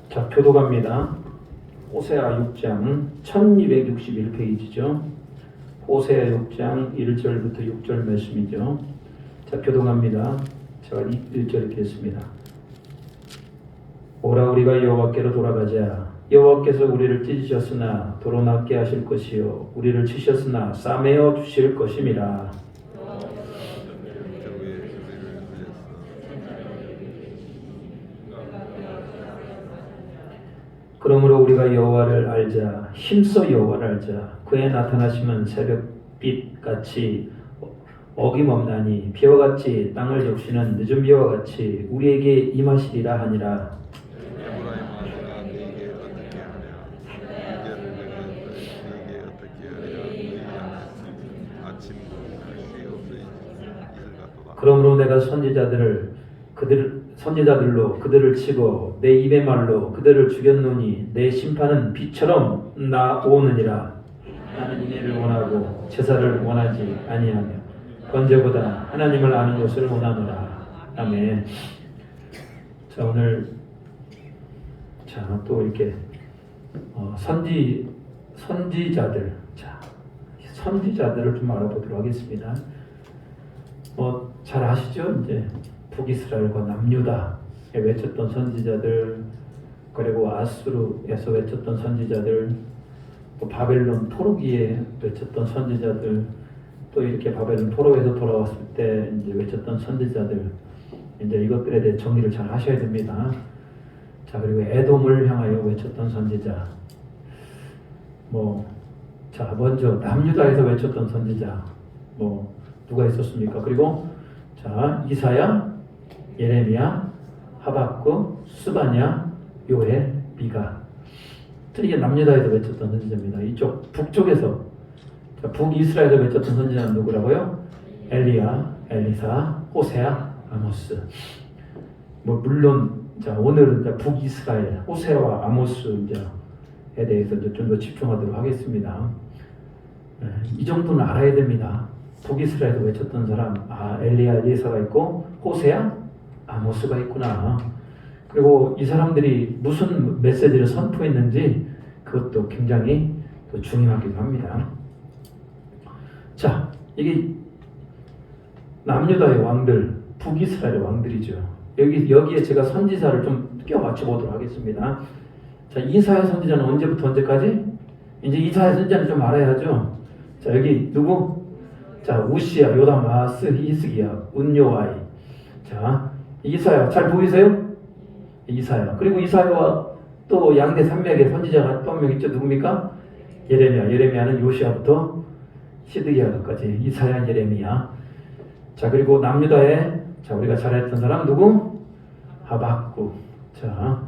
자, 교도갑니다. 호세아 6장 1261페이지죠. 호세아 6장 1절부터 6절 말씀이죠. 자, 교도갑니다. 제가 1절 읽겠습니다. 오라 우리가 여호와께로 돌아가자. 여호와께서 우리를 찢으셨으나 도로 낫게 하실 것이요 우리를 치셨으나 싸매어 주실 것임이라. 그러므로 우리가 여호와를 알자. 힘써 여호와를 알자. 그의 나타나심은 새벽빛 같이 어김없나니 비와 같이 땅을 적시는 늦은 비와 같이 우리에게 임하시리라 하니라. 그러므로 내가 선지자들로 그들을 치고 내 입의 말로 그들을 죽였노니 내 심판은 비처럼 나오느니라. 나는 인애를 원하고 제사를 원하지 아니하며 번제보다 하나님을 아는 것을 원하노라. 아멘. 자, 오늘 또 이렇게 선지자들, 선지자들을 좀 알아보도록 하겠습니다. 잘 아시죠? 이제 북이스라엘과 남유다에 외쳤던 선지자들, 그리고 아수르에서 외쳤던 선지자들, 또 바벨론 포로기에 외쳤던 선지자들, 또 이렇게 바벨론 포로에서 돌아왔을 때 이제 외쳤던 선지자들, 이제 이것들에 대해 정리를 잘 하셔야 됩니다. 자, 그리고 에돔을 향하여 외쳤던 선지자, 먼저 남유다에서 외쳤던 선지자, 누가 있었습니까? 그리고 이사야, 예레미야, 하박국, 스바냐, 요엘, 미가. 이게 남유다에서 외쳤던 선지자입니다. 이쪽 북쪽에서 북이스라엘에서 외쳤던 선지자는 누구라고요? 엘리야, 엘리사, 호세아, 아모스. 물론 오늘은 북이스라엘, 호세아와 아모스에 대해서 좀 더 집중하도록 하겠습니다. 이 정도는 알아야 됩니다. 북이스라엘에서 외쳤던 사람, 엘리야, 엘리사가 있고 호세아, 아모스가 있구나. 그리고 이 사람들이 무슨 메시지를 선포했는지 그것도 굉장히 또 중요하기도 합니다. 자, 이게 남유다의 왕들, 북이스라엘의 왕들이죠. 여기에 제가 선지자를 좀 껴 맞춰 보도록 하겠습니다. 자, 이사야 선지자는 언제부터 언제까지? 이제 이사야 선지자는 좀 알아야죠. 자, 여기 누구? 자, 우시야, 요담, 아스, 히스기야, 운요아이. 자, 이사야 잘 보이세요? 이사야. 그리고 이사야와 또 양대 산맥의 선지자가 또 한 명 있죠. 누굽니까? 예레미야. 예레미야는 요시야부터 시드기야까지. 이사야, 예레미야. 자, 그리고 남유다에 우리가 잘했던 사람 누구? 하박국. 자,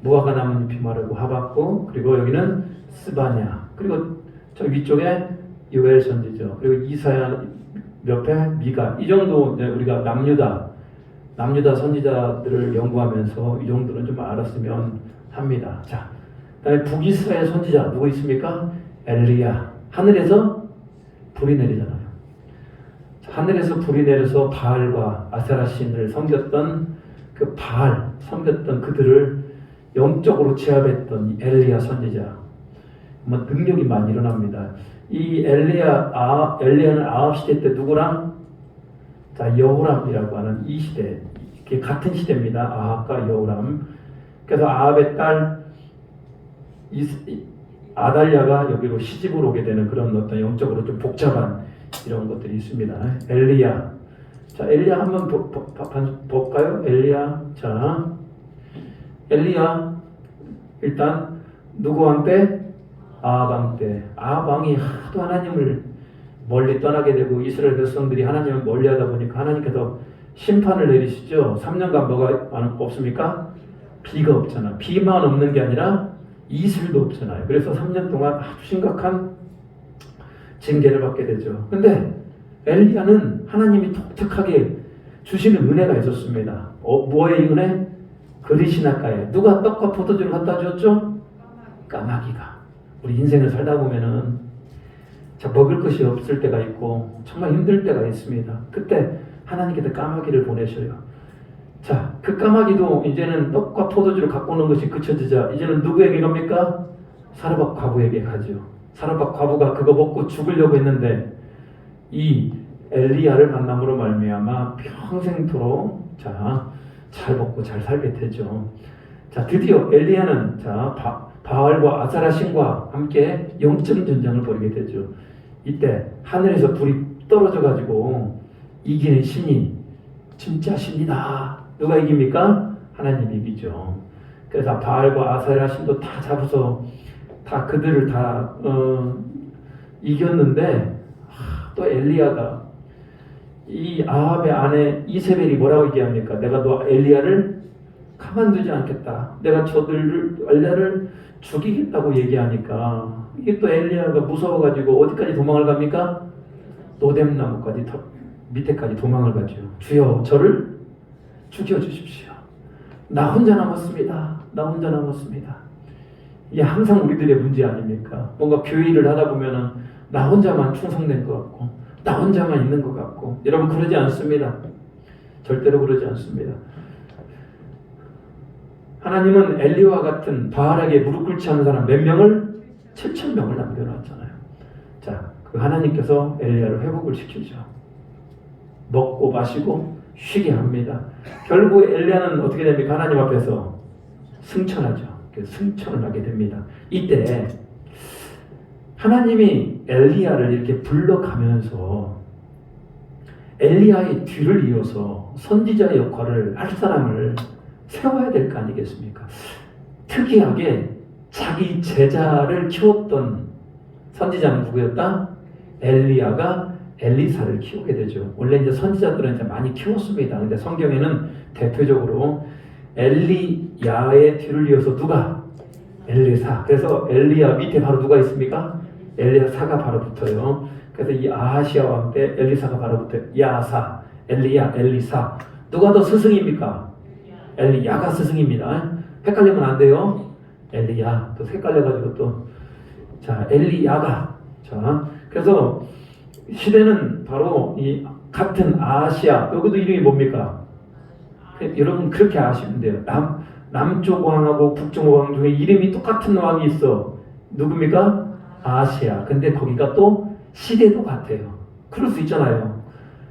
무화과 나뭇잎이 마르고 하박국. 그리고 여기는 스바냐. 그리고 저 위쪽에 요엘 선지자. 그리고 이사야 옆에 미가. 이 정도 우리가 남유다 선지자들을 연구하면서 이 정도는 좀 알았으면 합니다. 자, 그다음에 북이스라엘 선지자 누구 있습니까? 엘리야. 하늘에서 불이 내리잖아요. 하늘에서 불이 내려서 바알과 아세라 신을 섬겼던 섬겼던 그들을 영적으로 제압했던 엘리야 선지자. 능력이 많이 일어납니다. 이 엘리야는 아합 시대 때 누구랑? 여호람이라고 하는 이 시대, 이게 같은 시대입니다. 아합과 여호람. 그래서 아합의 딸 아달랴가 여기로 시집을 오게 되는 그런 어떤 영적으로 좀 복잡한 이런 것들이 있습니다. 엘리야. 자, 엘리야 한번 볼까요? 엘리야. 자, 엘리야 일단 누구 왕 때? 아합 왕 때. 아합 왕이 하도 하나님을 멀리 떠나게 되고 이스라엘 백성들이 하나님을 멀리하다 보니까 하나님께서 심판을 내리시죠. 3년간 뭐가 없습니까? 비가 없잖아. 비만 없는 게 아니라 이슬도 없잖아요. 그래서 3년 동안 아주 심각한 징계를 받게 되죠. 근데 엘리야는 하나님이 독특하게 주시는 은혜가 있었습니다. 뭐의 은혜? 그리시나가에. 누가 떡과 포도주를 갖다 줬죠? 까마귀가. 우리 인생을 살다 보면은 먹을 것이 없을 때가 있고 정말 힘들 때가 있습니다. 그때 하나님께서 까마귀를 보내셔요. 자, 그 까마귀도 이제는 떡과 포도주를 갖고 오는 것이 그쳐지자 이제는 누구에게 갑니까? 사르밧 과부에게 가죠. 사르밧 과부가 그거 먹고 죽으려고 했는데 이 엘리야를 만남으로 말미암아 평생토록 잘 먹고 잘 살게 되죠. 자, 드디어 엘리야는 바알과 아사라 신과 함께 영적 전쟁을 벌이게 되죠. 이때 하늘에서 불이 떨어져 가지고 이기는 신이 진짜 신이다. 누가 이깁니까? 하나님이 이기죠. 그래서 바알과 아사라 신도 다 잡아서 다 그들을 다 이겼는데 또 엘리야가 이 아합의 아내 이세벨이 뭐라고 얘기합니까? 내가 너 엘리야를 가만두지 않겠다. 내가 엘리야를 죽이겠다고 얘기하니까 이게 또 엘리야가 무서워가지고 어디까지 도망을 갑니까? 노뎀나무까지 밑에까지 도망을 가죠. 주여 저를 죽여주십시오. 나 혼자 남았습니다. 나 혼자 남았습니다. 이게 항상 우리들의 문제 아닙니까? 뭔가 교회 일을 하다 보면은 나 혼자만 충성된 것 같고 나 혼자만 있는 것 같고 여러분 그러지 않습니다. 절대로 그러지 않습니다. 하나님은 엘리와 같은 바알에게 무릎 꿇지 않는 사람 몇 명을? 7,000명을 남겨놨잖아요. 자, 그 하나님께서 엘리야를 회복을 시키죠. 먹고 마시고 쉬게 합니다. 결국 엘리야는 어떻게 됩니까? 하나님 앞에서 승천하죠. 승천을 하게 됩니다. 이때 하나님이 엘리야를 이렇게 불러가면서 엘리야의 뒤를 이어서 선지자의 역할을 할 사람을 세워야 될 거 아니겠습니까? 특이하게 자기 제자를 키웠던 선지자는 누구였다? 엘리야가 엘리사를 키우게 되죠. 원래 이제 선지자들은 이제 많이 키웠습니다. 근데 성경에는 대표적으로 엘리야의 뒤를 이어서 누가? 엘리사. 그래서 엘리야 밑에 바로 누가 있습니까? 엘리사가 바로 붙어요. 그래서 이 아하시아 왕 때 엘리사가 바로 붙어요. 야사, 엘리야, 엘리사. 누가 더 스승입니까? 엘리야가 스승입니다. 헷갈리면 안 돼요. 엘리야. 또 헷갈려가지고 또. 자, 엘리야가. 자, 그래서 시대는 바로 이 같은 아시아. 여기도 이름이 뭡니까? 여러분 그렇게 아시면 돼요. 남쪽 왕하고 북쪽 왕 중에 이름이 똑같은 왕이 있어. 누굽니까? 아시아. 근데 거기가 또 시대도 같아요. 그럴 수 있잖아요.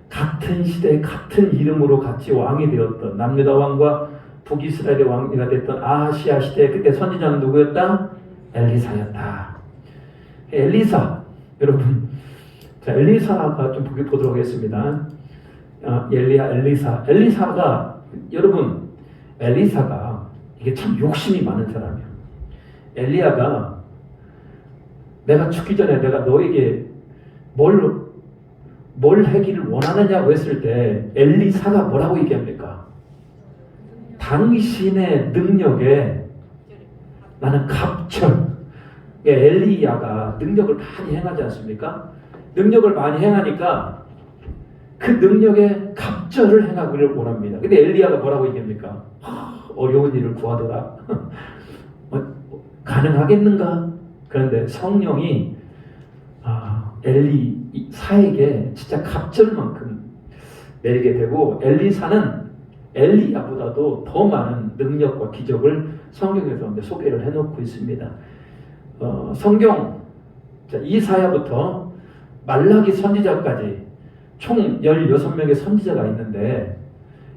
같은 시대 같은 이름으로 같이 왕이 되었던 남유다 왕과 북이스라엘의 왕이가 됐던 아시아 시대 그때 선지자는 누구였다? 엘리사였다. 엘리사 여러분 자 엘리사가 좀 보도록 하겠습니다. 엘리사가 여러분 엘리사가 이게 참 욕심이 많은 사람이에요. 엘리야가 내가 죽기 전에 내가 너에게 뭘 하기를 원하느냐고 했을 때 엘리사가 뭐라고 얘기합니까? 당신의 능력에 나는 갑절. 엘리야가 능력을 많이 행하지 않습니까? 능력을 많이 행하니까 그 능력에 갑절을 행하기를 원합니다. 근데 엘리야가 뭐라고 얘기합니까? 어려운 일을 구하더라. 가능하겠는가? 그런데 성령이 엘리사에게 진짜 갑절만큼 내리게 되고 엘리사는 엘리야보다도 더 많은 능력과 기적을 성경에서 소개를 해놓고 있습니다. 성경 이사야부터 말라기 선지자까지 총 16명의 선지자가 있는데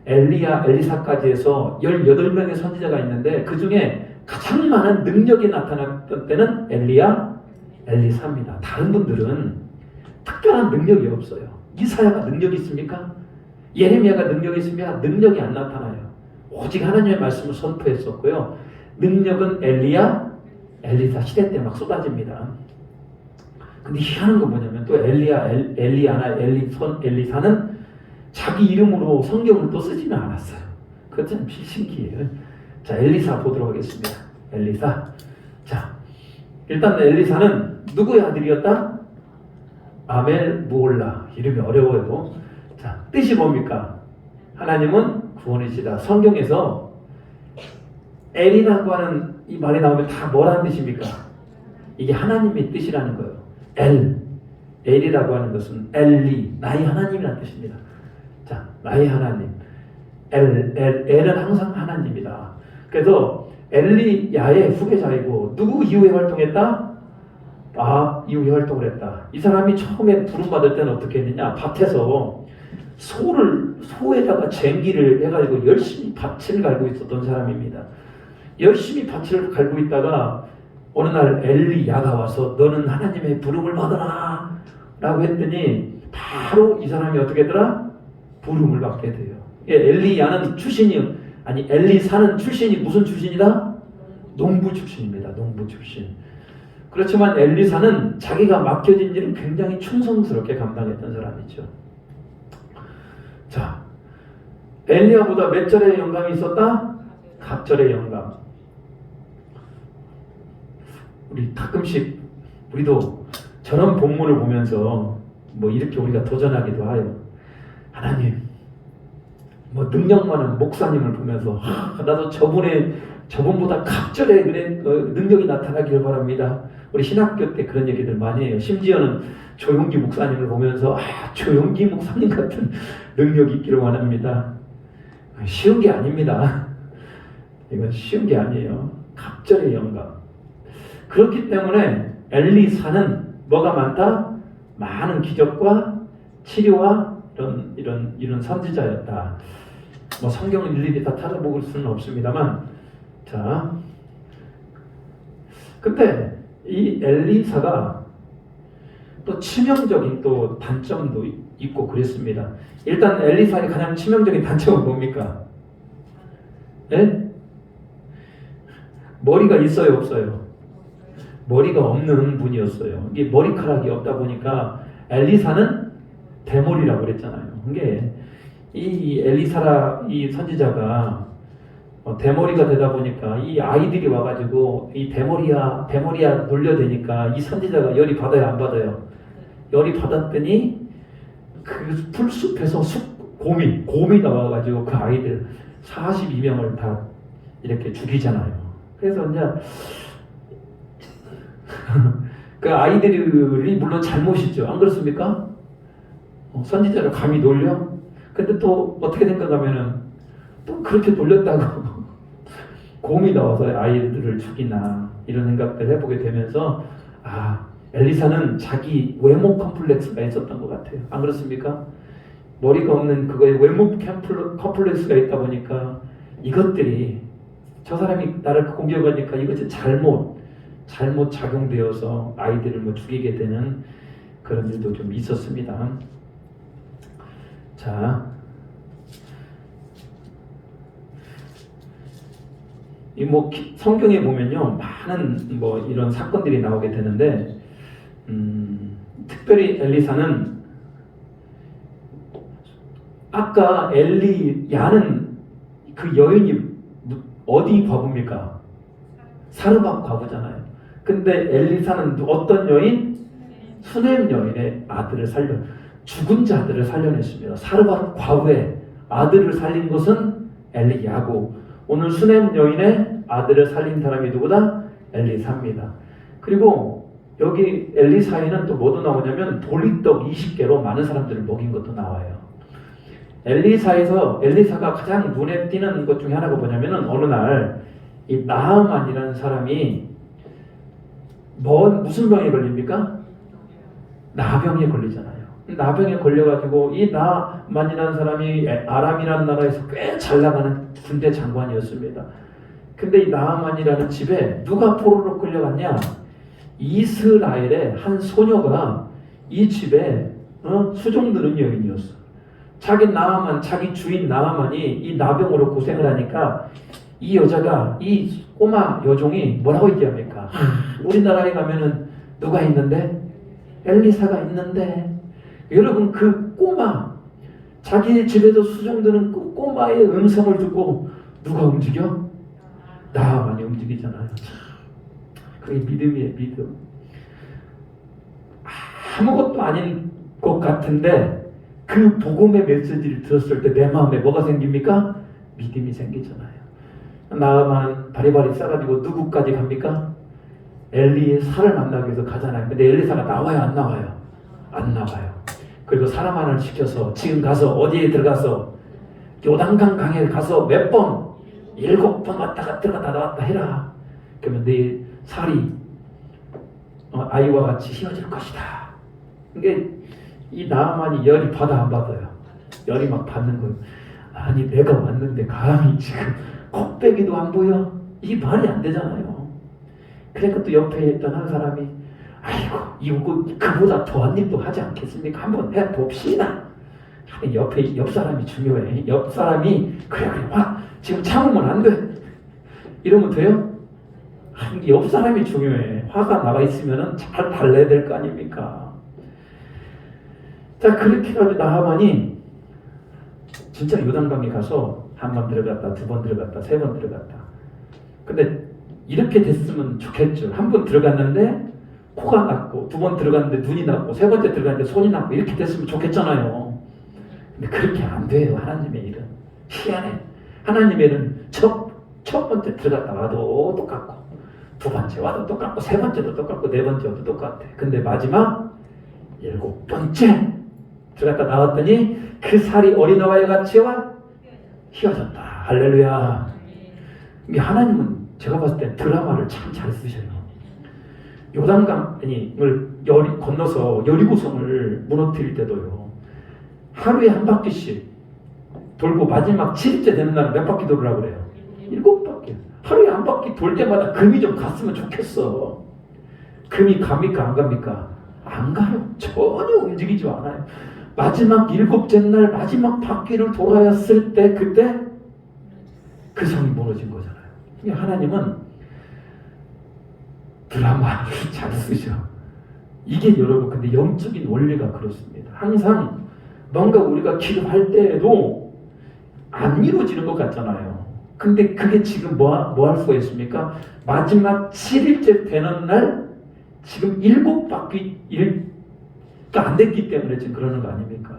엘리사까지 해서 18명의 선지자가 있는데 그 중에 가장 많은 능력이 나타났던 때는 엘리사입니다. 다른 분들은 특별한 능력이 없어요. 이사야가 능력이 있습니까? 예레미야가 능력이 있습니까? 능력이 안 나타나요. 오직 하나님의 말씀을 선포했었고요. 능력은 엘리사 시대 때 막 쏟아집니다. 근데 희한한 건 뭐냐면 또 엘리사는 자기 이름으로 성경을 또 쓰지는 않았어요. 그것 참 신기해요. 자, 엘리사 보도록 하겠습니다. 엘리사. 자, 일단 엘리사는 누구의 아들이었다? 아멜무올라. 이름이 어려워요. 자, 뜻이 뭡니까? 하나님은 구원이시다. 성경에서 엘이라고 하는 이 말이 나오면 다 뭐라는 뜻입니까? 이게 하나님의 뜻이라는 거예요. 엘이라고 하는 것은 엘리, 나의 하나님이라는 뜻입니다. 자, 나의 하나님. 엘은 항상 하나님이다. 그래서 엘리야의 후계자이고 누구 이후에 활동했다? 이후에 활동을 했다. 이 사람이 처음에 부름받을 때는 어떻게 했느냐? 밭에서 소에다가 쟁기를 해가지고 열심히 밭을 갈고 있었던 사람입니다. 열심히 밭을 갈고 있다가 어느 날 엘리야가 와서 너는 하나님의 부름을 받아라 라고 했더니 바로 이 사람이 어떻게 되더라? 부름을 받게 돼요. 엘리야는 엘리사는 출신이 무슨 출신이다? 농부 출신입니다. 농부 출신. 그렇지만 엘리사는 자기가 맡겨진 일을 굉장히 충성스럽게 감당했던 사람이죠. 자, 엘리야보다 몇 절의 영감이 있었다? 갑절의 영감. 우리도 저런 본문을 보면서 이렇게 우리가 도전하기도 하요. 하나님, 능력 많은 목사님을 보면서 나도 저분보다 갑절에 능력이 나타나기를 바랍니다. 우리 신학교 때 그런 얘기들 많이 해요. 심지어는 조용기 목사님을 보면서 조용기 목사님 같은 능력이 있기를 원합니다. 쉬운 게 아닙니다. 이건 쉬운 게 아니에요. 갑절의 영감. 그렇기 때문에 엘리사는 뭐가 많다? 많은 기적과 치료와 이런 선지자였다. 성경을 일일이 다 찾아볼 수는 없습니다만, 자, 근데 이 엘리사가 또 치명적인 또 단점도 있고 그랬습니다. 일단 엘리사의 가장 치명적인 단점은 뭡니까? 네? 머리가 있어요, 없어요? 머리가 없는 분이었어요. 이게 머리카락이 없다 보니까 엘리사는 대머리라고 그랬잖아요. 이게 이 선지자가 대머리가 되다 보니까 이 아이들이 와가지고 이 대머리야 놀려대니까 이 선지자가 열이 받아요, 안 받아요? 열이 받았더니 그 풀숲에서 곰이 나와가지고 그 아이들 42명을 다 이렇게 죽이잖아요. 그래서 이제 그 아이들이 물론 잘못이죠. 안 그렇습니까? 선지자를 감히 놀려? 근데 또 어떻게 생각하면은 또 그렇게 놀렸다고 곰이 나와서 아이들을 죽이나 이런 생각들 해보게 되면서 엘리사는 자기 외모 컴플렉스가 있었던 것 같아요. 안 그렇습니까? 머리가 없는 그거에 외모 컴플렉스가 있다 보니까 이것들이 저 사람이 나를 공격하니까 이것이 잘못 작용되어서 아이들을 죽이게 되는 그런 일도 좀 있었습니다. 자, 성경에 보면요 많은 이런 사건들이 나오게 되는데 특별히 엘리사는 아까 엘리야는 그 여인이 어디 과부입니까? 사르밧 과부잖아요. 근데 엘리사는 어떤 여인? 수넴 여인의 아들을 죽은 자들을 살려냈습니다. 사르밧 과부의 아들을 살린 것은 엘리야고 오늘 수넴 여인의 아들을 살린 사람이 누구다? 엘리사입니다. 그리고 여기 엘리사에는 또 뭐도 나오냐면 보리떡 20개로 많은 사람들을 먹인 것도 나와요. 엘리사가 가장 눈에 띄는 것 중에 하나가 뭐냐면은 어느 날 이 나아만이라는 사람이 무슨 병에 걸립니까? 나병에 걸리잖아요. 나병에 걸려가지고 이 나만이라는 사람이 아람이라는 나라에서 꽤 잘 나가는 군대 장관이었습니다. 근데 이 나만이라는 집에 누가 포로로 끌려갔냐? 이스라엘의 한 소녀가 이 집에 수종드는 여인이었어. 자기 주인 나아만이 이 나병으로 고생을 하니까 이 여자가 이 꼬마 여종이 뭐라고 얘기합니까? 우리나라에 가면은 누가 있는데? 엘리사가 있는데. 여러분 그 꼬마 자기 집에서 수종드는 그 꼬마의 음성을 듣고 누가 움직여? 나아만이 움직이잖아요. 그게 믿음이에요, 믿음. 아무것도 아닌 것 같은데 그 복음의 메시지를 들었을 때 내 마음에 뭐가 생깁니까? 믿음이 생기잖아요. 나아만 바리바리 싸가지고 누구까지 갑니까? 엘리사를 만나기 위해서 가잖아요. 근데 엘리사가 나와요, 안 나와요? 안 나와요. 그리고 사람 하나를 시켜서 지금 가서 어디에 들어가서 요단강 강에 가서 몇 번? 7번 왔다가 들어갔다 나왔다 해라. 그러면 내 살이 아이와 같이 휘어질 것이다. 이게 이 나아만이 열이 받아 안 받아요? 열이 막 받는 거예요. 아니 내가 왔는데 감히 지금 콧배기도 안 보여? 이 말이 안 되잖아요. 그러니까 또 옆에 있던 한 사람이 아이고 이거 그보다 더한 일도 하지 않겠습니까? 한번 해봅시다. 옆 사람이 중요해. 옆 사람이 그래 와 지금 참으면 안 돼. 이러면 돼요? 옆 사람이 중요해. 화가 나가 있으면 잘 달래야 될 거 아닙니까? 자 그렇게 해가지고 나하만이 진짜 요단강에 가서 한 번 들어갔다, 2번 들어갔다, 3번 들어갔다. 근데 이렇게 됐으면 좋겠죠. 한 번 들어갔는데 코가 났고, 2번 들어갔는데 눈이 났고, 3번째 들어갔는데 손이 났고 이렇게 됐으면 좋겠잖아요. 근데 그렇게 안 돼요. 하나님의 일은 희한해. 하나님의 일은 첫 번째 들어갔다 와도 똑같고, 2번째 와도 똑같고, 3번째도 똑같고, 4번째 와도 똑같아. 근데 마지막 7번째 들어갔다 나왔더니 그 살이 어린아이와 같이 휘어졌다. 할렐루야. 이게 하나님은 제가 봤을 때 드라마를 참 잘 쓰셔요. 요단강을 건너서 여리고성을 무너뜨릴 때도요. 하루에 한 바퀴씩 돌고 마지막 7일째 되는 날은 몇 바퀴 돌으라고 그래요? 7바퀴. 하루에 한 바퀴 돌 때마다 금이 좀 갔으면 좋겠어. 금이 갑니까? 안 갑니까? 안 가요. 전혀 움직이지 않아요. 마지막 7째 날 마지막 바퀴를 돌아였을 때 그때 그 성이 무너진 거잖아요. 하나님은 드라마를 잘 쓰죠. 이게 여러분 근데 영적인 원리가 그렇습니다. 항상 뭔가 우리가 기도할 때에도 안 이루어지는 것 같잖아요. 근데 그게 지금 뭐 할 수가 있습니까? 마지막 7일째 되는 날 지금 7바퀴 안 됐기 때문에 지금 그러는 거 아닙니까?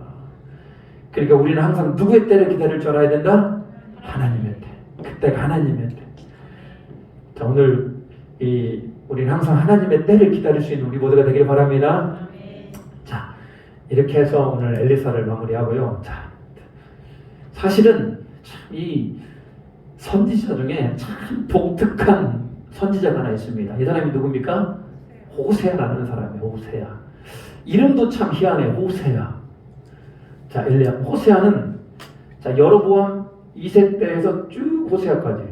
그러니까 우리는 항상 누구의 때를 기다릴 줄 알아야 된다? 하나님의 때. 그때가 하나님의 때. 자, 오늘 우리는 항상 하나님의 때를 기다릴 수 있는 우리 모두가 되길 바랍니다. 자, 이렇게 해서 오늘 엘리사를 마무리하고요. 자, 사실은 참 이 선지자 중에 참 독특한 선지자가 하나 있습니다. 이 사람이 누굽니까? 호세아라는 사람이에요. 호세아. 이름도 참 희한해요. 호세아. 자, 호세아는 자 여로보암 2세 때에서 쭉 호세아까지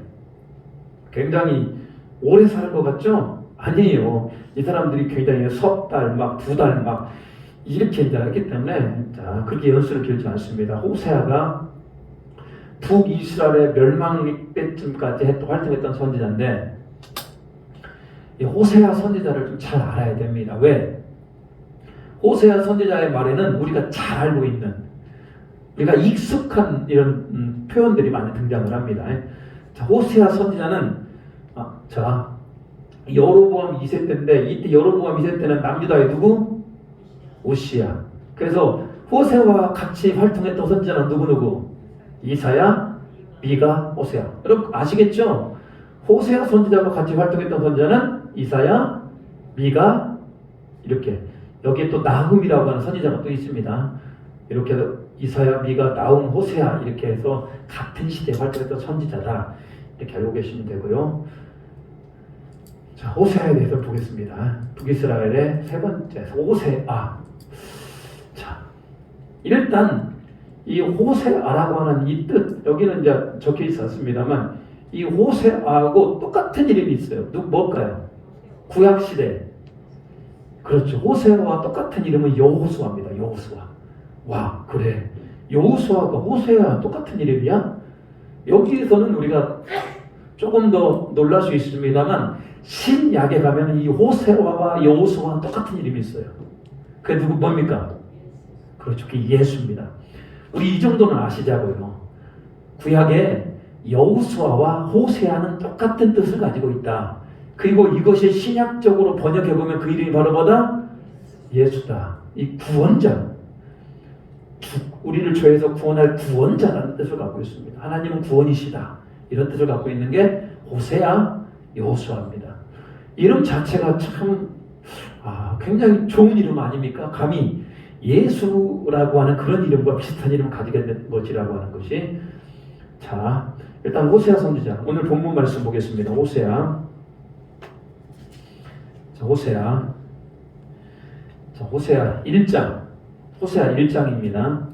굉장히 오래 사는 것 같죠? 아니에요. 이 사람들이 굉장히 석 달, 막 2달, 막 이렇게 했기 때문에 자 그렇게 연수를 길지 않습니다. 호세아가 북이스라엘의 멸망 때쯤까지 활동했던 선지자인데 이 호세아 선지자를 좀 잘 알아야 됩니다. 왜? 호세아 선지자의 말에는 우리가 잘 알고 있는 우리가 익숙한 이런 표현들이 많이 등장을 합니다. 자, 호세아 선지자는 자 여로보암 2세 때인데 이때 여로보암 2세 때는 남유다의 누구? 오시야. 그래서 호세아와 같이 활동했던 선지자는 누구? 이사야, 미가, 호세아. 여러분 아시겠죠? 호세아 선지자와 같이 활동했던 선지자는 이사야, 미가 이렇게 여기에 또 나훔이라고 하는 선지자가 또 있습니다. 이렇게 해서 이사야, 미가, 나훔, 호세아 이렇게 해서 같은 시대에 활동했던 선지자다. 이렇게 알고 계시면 되고요. 자, 호세아에 대해서 보겠습니다. 북이스라엘의 3번째 호세아. 자, 일단 이 호세아라고 하는 이 뜻 여기는 이제 적혀 있었습니다만 이 호세아하고 똑같은 이름이 있어요. 뭘까요? 구약 시대. 그렇죠. 호세아와 똑같은 이름은 여호수아입니다. 여호수아. 와, 그래. 여호수아가 호세아와 똑같은 이름이야? 여기에서는 우리가 조금 더 놀랄 수 있습니다만 신약에 가면 이 호세아와 여호수아와 똑같은 이름이 있어요. 그게 뭡니까? 그렇죠. 그게 예수입니다. 우리 이 정도는 아시자고요. 구약에 여호수아와 호세아는 똑같은 뜻을 가지고 있다. 그리고 이것이 신약적으로 번역해보면 그 이름이 바로 뭐다? 예수다. 이 구원자. 우리를 죄에서 구원할 구원자라는 뜻을 갖고 있습니다. 하나님은 구원이시다. 이런 뜻을 갖고 있는 게 호세아, 여호수아입니다. 이름 자체가 참 굉장히 좋은 이름 아닙니까? 감히 예수라고 하는 그런 이름과 비슷한 이름을 가지게 된 것이라고 하는 것이 자, 일단 호세아 선지자. 오늘 본문 말씀 보겠습니다. 호세아. 자, 호세아. 자, 호세아 1장. 호세아 1장입니다.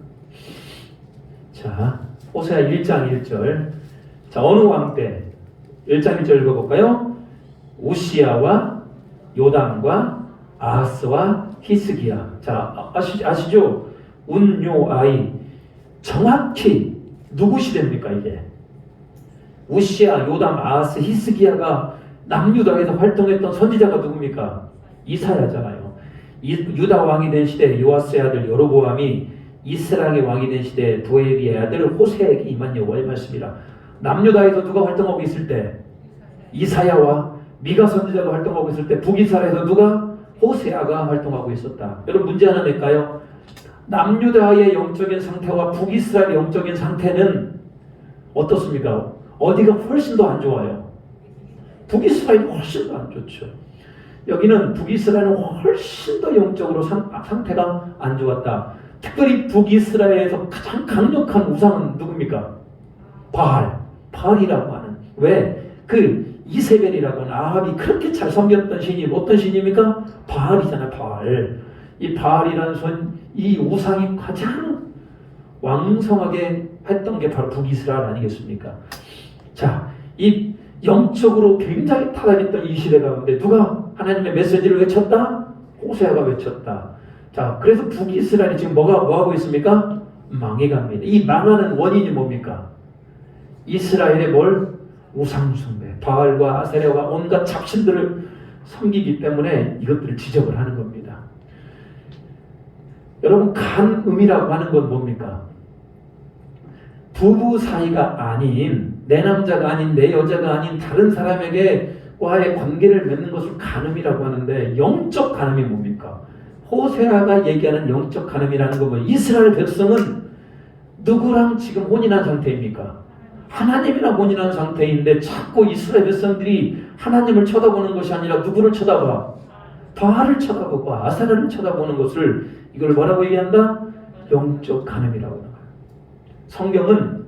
자, 호세아 1장 1절. 자, 어느 왕 때? 1장 1절 읽어볼까요? 우시야와 요담과 아하스와 히스기야. 자, 아시죠? 운요아이. 정확히 누구 시대입니까 이게? 우시야, 요담, 아하스, 히스기야가 남유다에서 활동했던 선지자가 누굽니까? 이사야잖아요. 유다 왕이 된 시대 요아스의 아들 여로보암이 이스라엘의 왕이 된 시대 도에비의 아들 호세에게 임한 여호와의 말씀이라. 남유다에서 누가 활동하고 있을 때? 이사야와 미가 선지자가 활동하고 있을 때 북이스라엘에서 누가? 호세아가 활동하고 있었다. 여러분 문제 하나 낼까요? 남유다의 영적인 상태와 북이스라엘의 영적인 상태는 어떻습니까? 어디가 훨씬 더 안 좋아요? 북이스라엘이 훨씬 더 안 좋죠. 여기는 북이스라엘은 훨씬 더 영적으로 상태가 안 좋았다. 특별히 북이스라엘에서 가장 강력한 우상은 누굽니까? 바알이라고 하는. 왜? 그 이세벨이라고 하는 아합이 그렇게 잘 섬겼던 신이 어떤 신입니까? 바알이잖아요. 바알. 이 바알이라는 이 우상이 가장 왕성하게 했던 게 바로 북이스라엘 아니겠습니까? 자, 이 영적으로 굉장히 타락했던 이 시대 가운데 누가 하나님의 메시지를 외쳤다? 호세아가 외쳤다. 자, 그래서 북이스라엘이 지금 뭐하고 있습니까? 망해갑니다. 이 망하는 원인이 뭡니까? 이스라엘의 우상숭배, 바알과 아세라와 온갖 잡신들을 섬기기 때문에 이것들을 지적을 하는 겁니다. 여러분, 간음이라고 하는 건 뭡니까? 부부 사이가 아닌, 내 남자가 아닌, 내 여자가 아닌 다른 사람에게와의 관계를 맺는 것을 간음이라고 하는데, 영적 간음이 뭡니까? 호세아가 얘기하는 영적 간음이라는 건 이스라엘 백성은 누구랑 지금 혼인한 상태입니까? 하나님이랑 혼인한 상태인데 자꾸 이스라엘 백성들이 하나님을 쳐다보는 것이 아니라 누구를 쳐다봐? 바알을 쳐다보고 아세라를 쳐다보는 것을 이걸 뭐라고 얘기한다? 영적 간음이라고 합니다. 성경은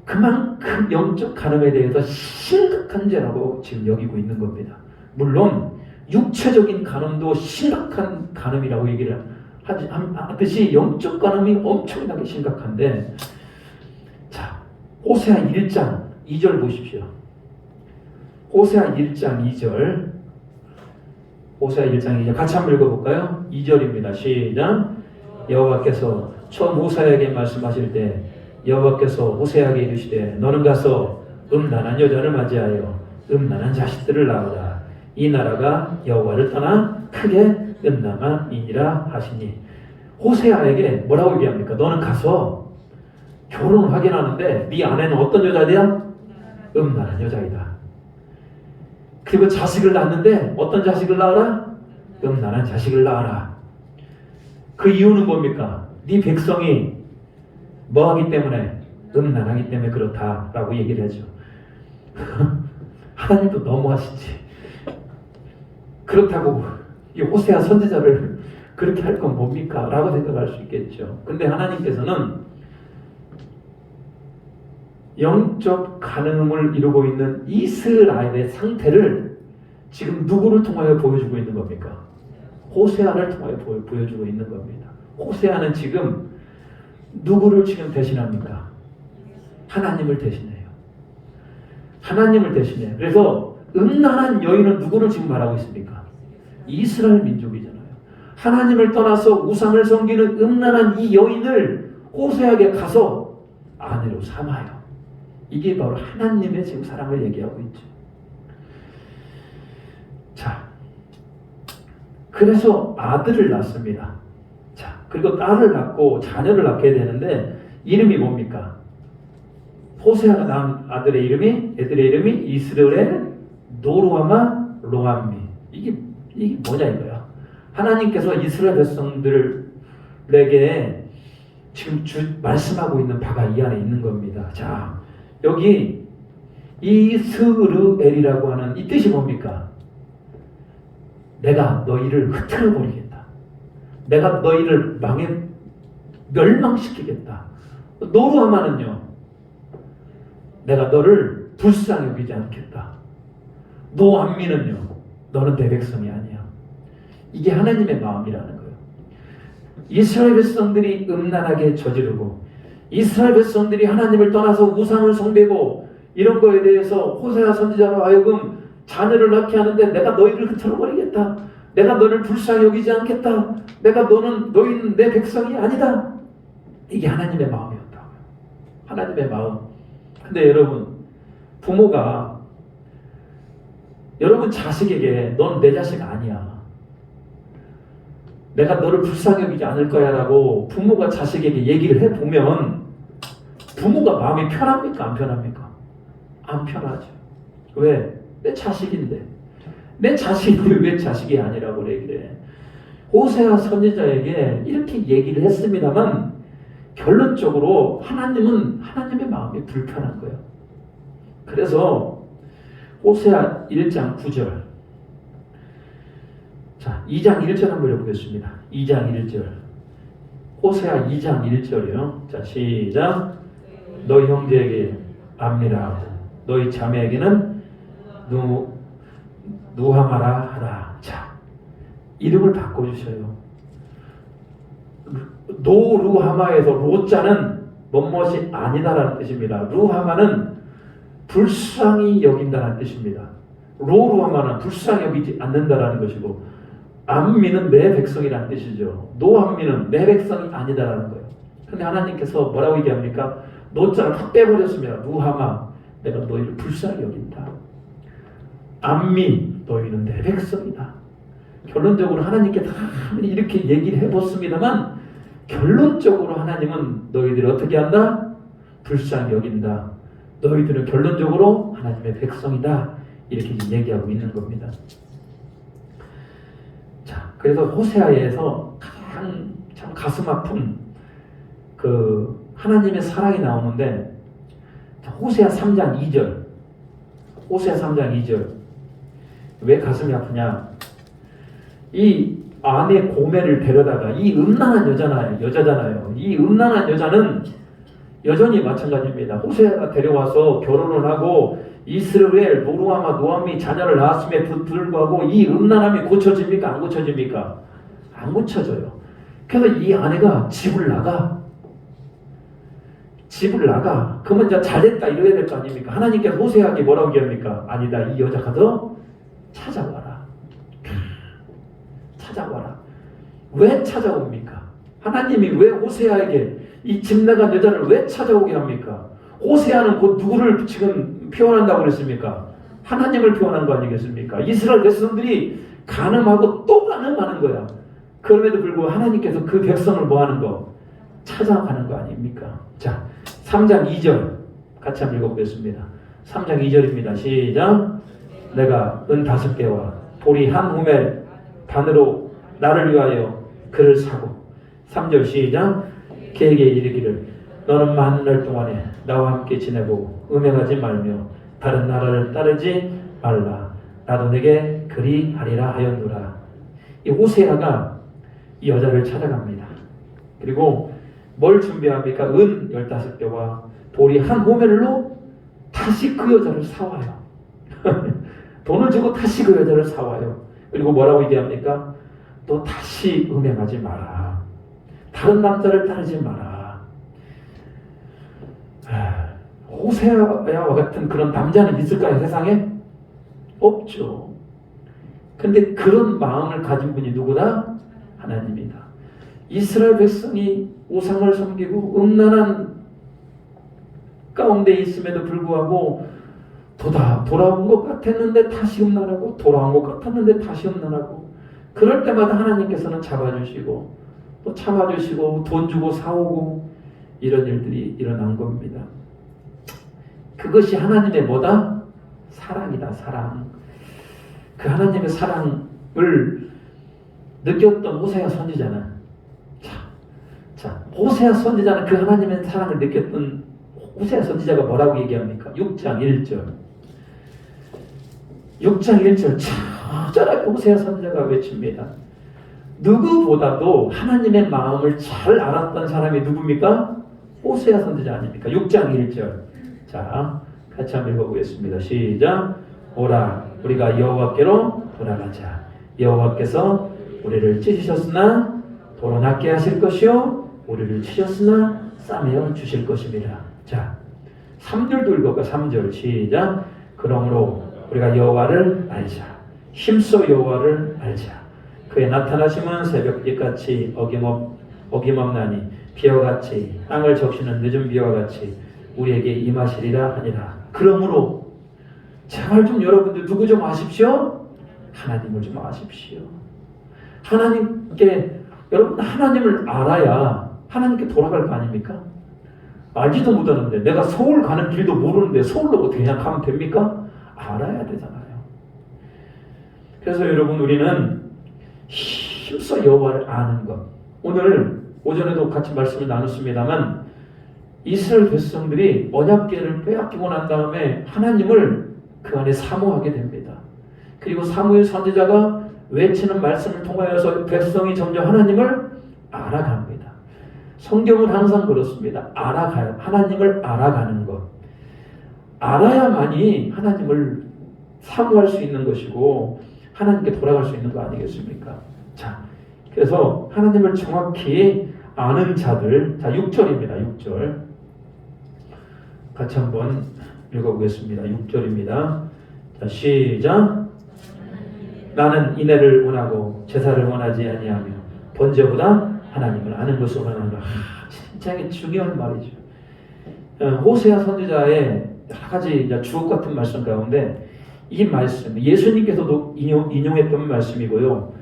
그만큼 영적 간음에 대해서 심각한 죄라고 지금 여기고 있는 겁니다. 물론 육체적인 간음도 심각한 간음이라고 얘기를 하듯이 영적 간음이 엄청나게 심각한데, 자, 호세아 1장 2절 보십시오. 호세아 1장 2절. 호세아 1장 2절 같이 한번 읽어볼까요? 2절입니다. 시작. 여호와께서 처음 호세아에게 말씀하실 때 여호와께서 호세아에게 이르시되 너는 가서 음란한 여자를 맞이하여 음란한 자식들을 낳으라. 이 나라가 여호와를 떠나 크게 음란한이니라 하시니. 호세아에게 뭐라고 얘기합니까? 너는 가서 결혼을 하긴 하는데 네 아내는 어떤 여자냐? 음란한 여자이다. 그리고 자식을 낳는데 어떤 자식을 낳아라? 음란한 자식을 낳아라. 그 이유는 뭡니까? 네 백성이 뭐하기 때문에? 음란하기 때문에 그렇다라고 얘기를 하죠. 하나님도 너무하시지. 그렇다고 이 호세아 선지자를 그렇게 할 건 뭡니까? 라고 생각할 수 있겠죠. 근데 하나님께서는 영적 간음을 이루고 있는 이스라엘의 상태를 지금 누구를 통하여 보여주고 있는 겁니까? 호세아를 통하여 보여주고 있는 겁니다. 호세아는 지금 누구를 지금 대신합니까? 하나님을 대신해요. 하나님을 대신해요. 그래서 음란한 여인은 누구를 지금 말하고 있습니까? 이스라엘 민족이잖아요. 하나님을 떠나서 우상을 섬기는 음란한 이 여인을 호세아에게 가서 아내로 삼아요. 이게 바로 하나님의 지금 사랑을 얘기하고 있죠. 자, 그래서 아들을 낳습니다. 자, 그리고 딸을 낳고 자녀를 낳게 되는데 이름이 뭡니까? 호세아가 낳은 애들의 이름이 이스라엘, 노루아마, 로암미. 이게 뭐냐 이거야. 하나님께서 이스라엘 백성들에게 지금 말씀하고 있는 바가 이 안에 있는 겁니다. 자, 여기 이스르엘이라고 하는 이 뜻이 뭡니까? 내가 너희를 흩트려 버리겠다. 내가 너희를 멸망시키겠다. 노루아마는요, 내가 너를 불쌍히 여기지 않겠다. 노암미는요, 너는 내 백성이 아니야. 이게 하나님의 마음이라는 거예요. 이스라엘 백성들이 음란하게 저지르고 이스라엘 백성들이 하나님을 떠나서 우상을 숭배고 이런 거에 대해서 호세아 선지자로 하여금 자녀를 낳게 하는데 내가 너희를 흩어버리겠다. 내가 너를 불쌍히 여기지 않겠다. 너희는 내 백성이 아니다. 이게 하나님의 마음이었다고요. 하나님의 마음. 근데 여러분, 부모가 여러분 자식에게 넌 내 자식 아니야. 내가 너를 불쌍히 여기지 않을 거야 라고 부모가 자식에게 얘기를 해보면 부모가 마음이 편합니까? 안 편합니까? 안 편하죠. 왜? 내 자식인데. 내 자식인데 왜 자식이 아니라고 얘기를 해? 호세아 선지자에게 이렇게 얘기를 했습니다만 결론적으로 하나님은 하나님의 마음이 불편한 거예요. 그래서 호세아 1장 9절. 자, 2장 1절 한번 읽어보겠습니다. 2장 1절. 호세아 2장 1절이요. 자, 시작. 너희 형제에게 암미라하고 너희 자매에게는 누하마라 하라. 자, 이름을 바꿔주셔요. 노루하마에서 로자는 뭐뭇이 아니다라는 뜻입니다. 루하마는 불쌍히 여긴다는 뜻입니다. 로루하마는 불쌍히 여기지 않는다라는 것이고 암미는 내 백성이라는 뜻이죠. 노암미는 내 백성이 아니다라는 거예요. 근데 하나님께서 뭐라고 얘기합니까? 노자를 확 빼버렸습니다. 루하마, 내가 너희를 불쌍히 여긴다. 암미, 너희는 내 백성이다. 결론적으로 하나님께 다 이렇게 얘기를 해봤습니다만 결론적으로 하나님은 너희들을 어떻게 한다? 불쌍히 여긴다. 너희들은 결론적으로 하나님의 백성이다. 이렇게 얘기하고 있는 겁니다. 자, 그래서 호세아에서 가장 참 가슴 아픈 그 하나님의 사랑이 나오는데 호세아 3장 2절. 호세아 3장 2절. 왜 가슴이 아프냐? 이 아내 고멜을 데려다가 이 음란한 여자잖아요. 이 음란한 여자는 여전히 마찬가지입니다. 호세아가 데려와서 결혼을 하고 이스라엘 노루하마 노암미 자녀를 낳았음에 불구하고 이 음란함이 고쳐집니까? 안 고쳐집니까? 안 고쳐져요. 그래서 이 아내가 집을 나가. 그러면 이제 잘됐다 이래야 될 거 아닙니까? 하나님께서 호세아에게 뭐라고 얘기합니까? 아니다, 이 여자가 더 찾아와라. 왜 찾아옵니까? 하나님이 왜 호세아에게 이 집 나간 여자를 왜 찾아오게 합니까? 호세아는 곧 누구를 지금 표현한다고 그랬습니까? 하나님을 표현한 거 아니겠습니까? 이스라엘 백성들이 간음하고 또 간음하는 거야. 그럼에도 불구하고 하나님께서 그 백성을 뭐 하는 거? 찾아가는 거 아닙니까? 자, 3장 2절 같이 한번 읽어보겠습니다. 3장 2절입니다. 시작. 내가 은 5개와 보리 한 후멜 반으로 나를 위하여 그를 사고 3절 시작. 그에게 이르기를 너는 만날 동안에 나와 함께 지내고 음행하지 말며 다른 나라를 따르지 말라. 나도 내게 그리하리라 하였노라. 이 호세아가 이 여자를 찾아갑니다. 그리고 뭘 준비합니까? 은 15개와 보리 한 호멜로 다시 그 여자를 사와요. 돈을 주고 다시 그 여자를 사와요. 그리고 뭐라고 얘기합니까? 너 다시 음행하지 마라. 다른 남자를 따르지 마라. 호세아와 같은 그런 남자는 있을까요? 세상에? 없죠. 근데 그런 마음을 가진 분이 누구다? 하나님이다. 이스라엘 백성이 우상을 섬기고 음란한 가운데 있음에도 불구하고 돌아온 것 같았는데 다시 음란하고 돌아온 것 같았는데 다시 음란하고 그럴 때마다 하나님께서는 잡아주시고 또 참아주시고 돈 주고 사오고 이런 일들이 일어난 겁니다. 그것이 하나님의 뭐다? 사랑이다. 사랑. 그 하나님의 사랑을 느꼈던 호세아 선지자는 호세아 선지자는 그 하나님의 사랑을 느꼈던 호세아 선지자가 뭐라고 얘기합니까? 6장 1절 처절하게 호세아 선지자가 외칩니다. 누구보다도 하나님의 마음을 잘 알았던 사람이 누굽니까? 호세아 선지자 아닙니까? 6장 1절. 자, 같이 한번 읽어보겠습니다. 시작. 오라 우리가 여호와께로 돌아가자. 여호와께서 우리를 찢으셨으나 도로 낫게 하실 것이요 우리를 치셨으나 싸매어 주실 것입니다. 자, 3절도 읽어볼까? 3절 시작. 그러므로 우리가 여호와를 알자. 힘써 여호와를 알자. 그의 나타나심은 새벽빛같이 어김없나니 비와 같이 땅을 적시는 늦은 비와 같이 우리에게 임하시리라 하니라. 그러므로 제발 좀 여러분들 누구 좀 아십시오? 하나님을 좀 아십시오. 하나님께 여러분 하나님을 알아야 하나님께 돌아갈 거 아닙니까? 알지도 못하는데 내가 서울 가는 길도 모르는데 서울로 어떻게 그냥 가면 됩니까? 알아야 되잖아요. 그래서 여러분 우리는 힘써 여호와를 아는 것. 오늘 오전에도 같이 말씀을 나눴습니다만 이스라엘 백성들이 언약궤를 빼앗기고 난 다음에 하나님을 그 안에 사모하게 됩니다. 그리고 사무엘 선지자가 외치는 말씀을 통하여서 백성이 점점 하나님을 알아갑니다. 성경은 항상 그렇습니다. 알아가요. 하나님을 알아가는 것. 알아야만이 하나님을 사모할 수 있는 것이고 하나님께 돌아갈 수 있는 거 아니겠습니까? 자, 그래서 하나님을 정확히 아는 자들, 자 6절입니다. 6절 같이 한번 읽어보겠습니다. 6절입니다. 자 시작. 나는 인애를 원하고 제사를 원하지 아니하며 번제보다 하나님을 아는 것을 원하노라. 진짜 이게 중요한 말이죠. 호세아 선지자의 여러 가지 주옥 같은 말씀 가운데 이 말씀, 예수님께서도 인용했던 말씀이고요.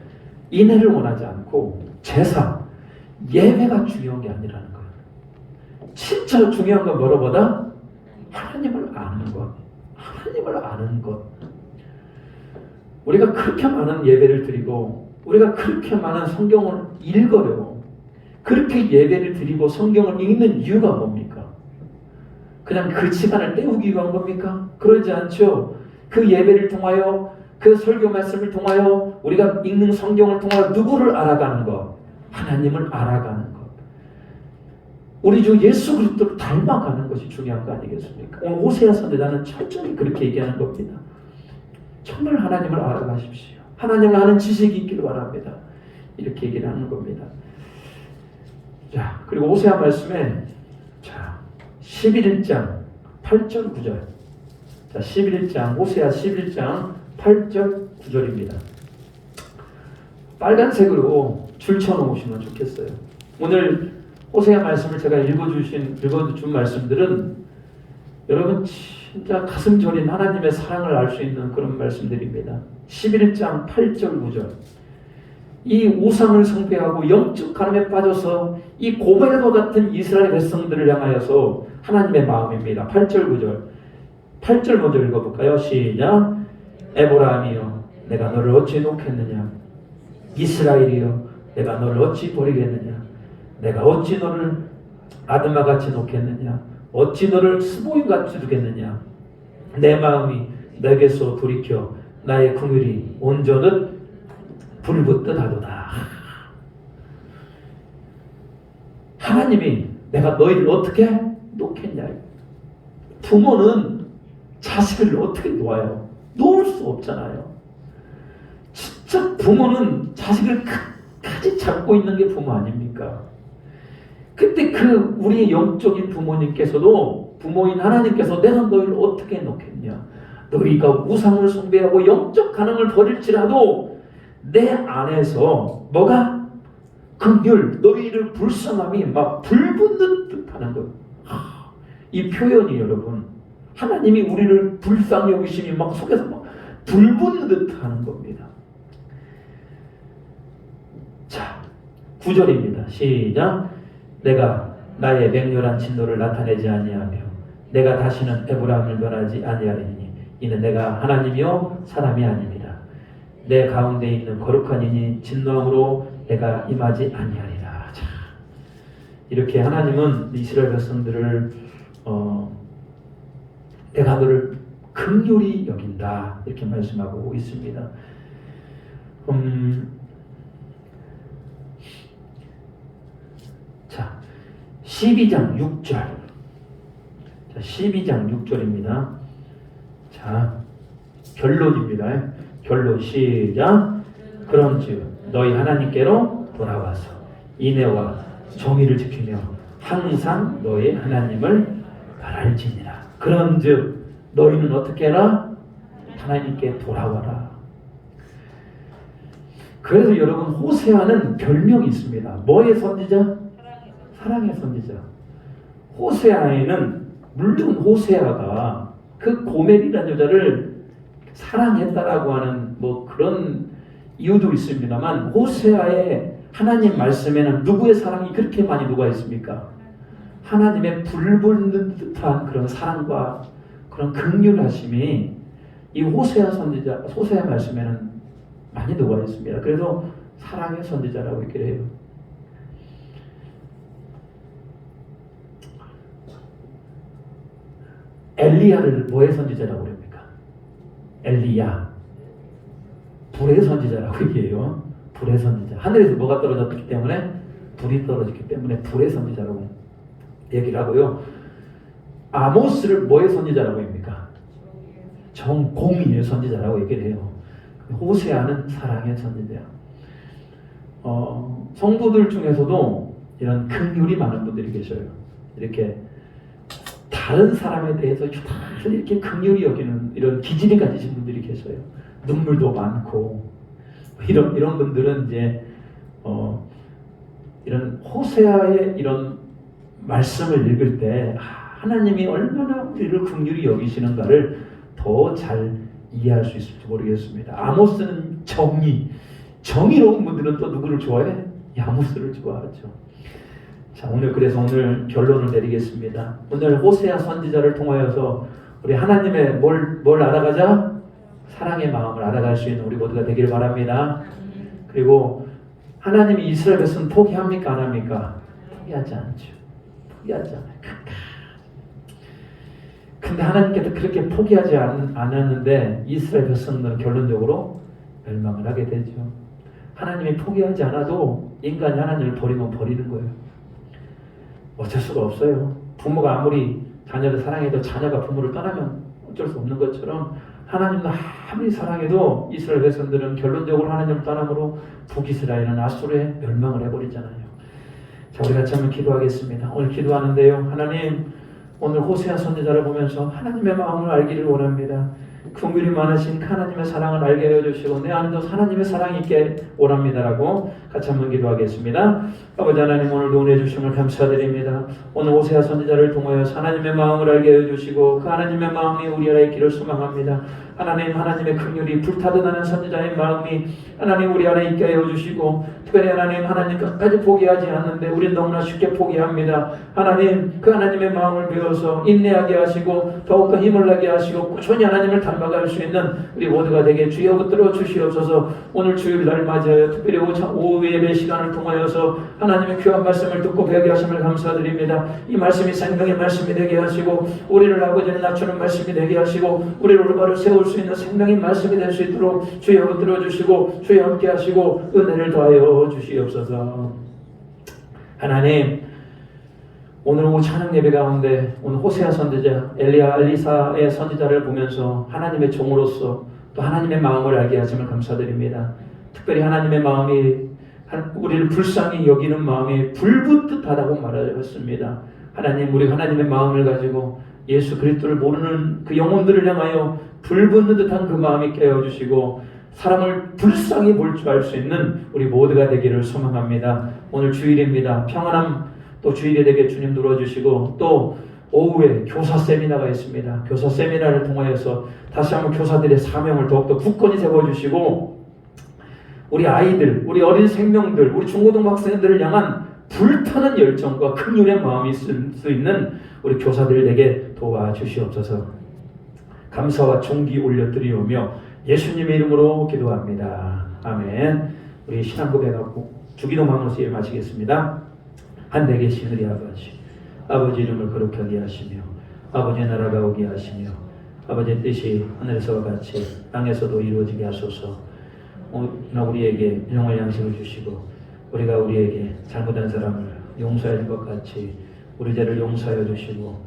인애를 원하지 않고 제사, 예배가 중요한 게 아니라는 거예요. 진짜 중요한 건 뭐로보다 하나님을 아는 것. 하나님을 아는 것. 우리가 그렇게 많은 예배를 드리고 우리가 그렇게 많은 성경을 읽어요. 그렇게 예배를 드리고 성경을 읽는 이유가 뭡니까? 그냥 그 시간을 때우기 위한 겁니까? 그러지 않죠. 그 예배를 통하여 그 설교 말씀을 통하여 우리가 읽는 성경을 통하여 누구를 알아가는 것? 하나님을 알아가는 것. 우리 주 예수 그리스도를 닮아가는 것이 중요한 거 아니겠습니까? 오늘 호세아 선지자는 철저히 그렇게 얘기하는 겁니다. 정말 하나님을 알아가십시오. 하나님을 아는 지식이 있기를 바랍니다. 이렇게 얘기를 하는 겁니다. 자, 그리고 호세아 말씀에 자 11장 8절 9절. 자 11장 호세아 11장 8절 9절입니다. 빨간색으로 줄쳐놓으시면 좋겠어요. 오늘 호세아 말씀을 제가 읽어준 말씀들은 여러분 진짜 가슴 저린 하나님의 사랑을 알 수 있는 그런 말씀들입니다. 11장 8절 9절. 이 우상을 숭배하고 영적 가늠에 빠져서 이 고멜과 같은 이스라엘 백성들을 향하여서 하나님의 마음입니다. 8절 9절. 8절 먼저 읽어볼까요? 시작. 에브라임이여 내가 너를 어찌 놓겠느냐. 이스라엘이여 내가 너를 어찌 버리겠느냐. 내가 어찌 너를 아드마같이 놓겠느냐. 어찌 너를 스보임같이 두겠느냐. 내 마음이 내게서 돌이켜 나의 긍휼이 온전히 불붙듯하도다. 하나님이 내가 너희를 어떻게 놓겠냐. 부모는 자식을 어떻게 놓아요? 놓을 수 없잖아요. 진짜 부모는 자식을 끝까지 잡고 있는 게 부모 아닙니까? 근데 그 우리의 영적인 부모님께서도 부모인 하나님께서 내가 너희를 어떻게 놓겠냐. 너희가 우상을 숭배하고 영적 가능을 버릴지라도 내 안에서 뭐가 긍휼 너희를 불쌍함이 막 불붙는 듯하는 것. 이 표현이 여러분 하나님이 우리를 불쌍히 여기심이 막 속에서 막 불붙는 듯하는 겁니다. 자 9절입니다. 시작. 내가 나의 맹렬한 진노를 나타내지 아니하며 내가 다시는 에브라임을 멸하지 아니하리니 이는 내가 하나님이요 사람이 아닙니다. 내 가운데 있는 거룩한 이니 진노함으로 내가 임하지 아니하리라. 자, 이렇게 하나님은 이스라엘 백성들을 내가 너를 긍휼히 여긴다 이렇게 말씀하고 있습니다. 12장 6절. 자, 12장 6절입니다. 자, 결론입니다. 결론 시작. 그런즉 너희 하나님께로 돌아와서 인애와 정의를 지키며 항상 너희 하나님을 바랄지니라. 그런즉 너희는 어떻게 해라? 하나님께 돌아와라. 그래서 여러분, 호세아는 별명이 있습니다. 뭐의 선지자? 사랑의 선지자. 호세아에는 물론 호세아가 그 고멜이라는 여자를 사랑했다라고 하는 뭐 그런 이유도 있습니다만, 호세아의 하나님 말씀에는 누구의 사랑이 그렇게 많이 녹아 있습니까? 하나님의 불붙는 듯한 그런 사랑과 그런 긍휼하심이 이 호세아 선지자, 호세아 말씀에는 많이 녹아 있습니다. 그래서 사랑의 선지자라고 얘기를 해요. 엘리야를 뭐의 선지자라고 그럽니까? 엘리야, 불의 선지자라고 얘기해요. 불의 선지자. 하늘에서 뭐가 떨어졌기 때문에? 불이 떨어졌기 때문에 불의 선지자라고 얘기를 하고요. 아모스를 뭐의 선지자라고 합니까? 정공의의 선지자라고 얘기를 해요. 호세아는 사랑의 선지자. 성도들 중에서도 이런 긍휼이 많은 분들이 계셔요. 이렇게 다른 사람에 대해서 휴다히 이렇게 긍휼히 여기는 이런 기질이 가지신 분들이 계셔요. 눈물도 많고 이런 분들은 이제 이런 호세아의 이런 말씀을 읽을 때 하나님이 얼마나 우리를 긍휼히 여기시는가를 더 잘 이해할 수 있을지 모르겠습니다. 아모스는 정의로운 분들은 또 누구를 좋아해? 아모스를 좋아하죠. 자, 그래서 오늘 결론을 내리겠습니다. 오늘 호세아 선지자를 통하여서 우리 하나님의 뭘 알아가자? 사랑의 마음을 알아갈 수 있는 우리 모두가 되길 바랍니다. 그리고 하나님이 이스라엘 백성 포기합니까? 안 합니까? 포기하지 않죠. 포기하지 않아요. 근데 하나님께서 그렇게 포기하지 않았는데 이스라엘 백성들은 결론적으로 멸망을 하게 되죠. 하나님이 포기하지 않아도 인간이 하나님을 버리면 버리는 거예요. 어쩔 수가 없어요. 부모가 아무리 자녀를 사랑해도 자녀가 부모를 떠나면 어쩔 수 없는 것처럼 하나님은 아무리 사랑해도 이스라엘 백성들은 결론적으로 하나님을 떠남으로 북이스라엘은 아수르에 멸망을 해버리잖아요. 자, 우리 같이 한번 기도하겠습니다. 오늘 기도하는데요. 하나님, 오늘 호세아 선지자를 보면서 하나님의 마음을 알기를 원합니다. 긍휼이 많으신 하나님의 사랑을 알게 해주시고 내 안에도 하나님의 사랑이 있게 원합니다라고 같이 한번 기도하겠습니다. 아버지 하나님, 오늘도 은혜 주심을 감사드립니다. 오늘 호세아 선지자를 통하여 하나님의 마음을 알게 해주시고 그 하나님의 마음이 우리 안에 있기를 소망합니다. 하나님의 긍휼이 불타듯 하는 선지자의 마음이 하나님 우리 안에 있게 해주시고, 특별히 하나님 끝까지 포기하지 않는데 우리는 너무나 쉽게 포기합니다. 하나님, 그 하나님의 마음을 배워서 인내하게 하시고 더욱더 힘을 나게 하시고 꾸준히 하나님을 닮아갈 수 있는 우리 모두가 되게 주여 붙들어 주시옵소서. 오늘 주일날 맞이하여 특별히 오후 예배 시간을 통하여서 하나님의 귀한 말씀을 듣고 배우게 하심을 감사드립니다. 이 말씀이 생명의 말씀이 되게 하시고 우리를 아버지는 낮추는 말씀이 되게 하시고 우리를 올바로 세울 수 있는 생명의 말씀이 될 수 있도록 주여 붙들어 주시고 주여 함께 하시고 은혜를 더하여 주시옵소서. 하나님, 오늘 오후 찬양 예배 가운데 오늘 호세아 선지자, 엘리사의 선지자를 보면서 하나님의 종으로서 또 하나님의 마음을 알게 하심을 감사드립니다. 특별히 하나님의 마음이 우리를 불쌍히 여기는 마음이 불붙듯하다고 말하였습니다. 하나님, 우리 하나님의 마음을 가지고 예수 그리스도를 모르는 그 영혼들을 향하여 불붙는 듯한 그 마음이 깨어주시고 사람을 불쌍히 볼 줄 알 수 있는 우리 모두가 되기를 소망합니다. 오늘 주일입니다. 평안함 또 주일에 되게 주님 눌러주시고 또 오후에 교사 세미나가 있습니다. 교사 세미나를 통하여서 다시 한번 교사들의 사명을 더욱더 굳건히 세워주시고 우리 아이들, 우리 어린 생명들, 우리 중고등학생들을 향한 불타는 열정과 긍휼의 마음이 있을 수 있는 우리 교사들에게 도와주시옵소서. 감사와 존귀 올려드리오며 예수님의 이름으로 기도합니다. 아멘. 우리 신앙 고백하고 주기도망으로 예배 마치겠습니다. 하늘에 계신 우리 아버지, 아버지 이름을 거룩하게 하시며 아버지의 나라가 오게 하시며 아버지의 뜻이 하늘에서와 같이 땅에서도 이루어지게 하소서. 오늘 우리에게 일용할 양식을 주시고 우리가 우리에게 잘못한 사람을 용서하는 것 같이 우리 죄를 용서하여 주시고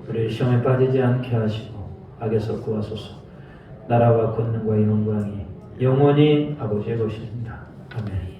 우리 시험에 빠지지 않게 하시고 악에서 구하소서. 나라와 권능과 영광이 영원히 아버지의 것입니다. 아멘.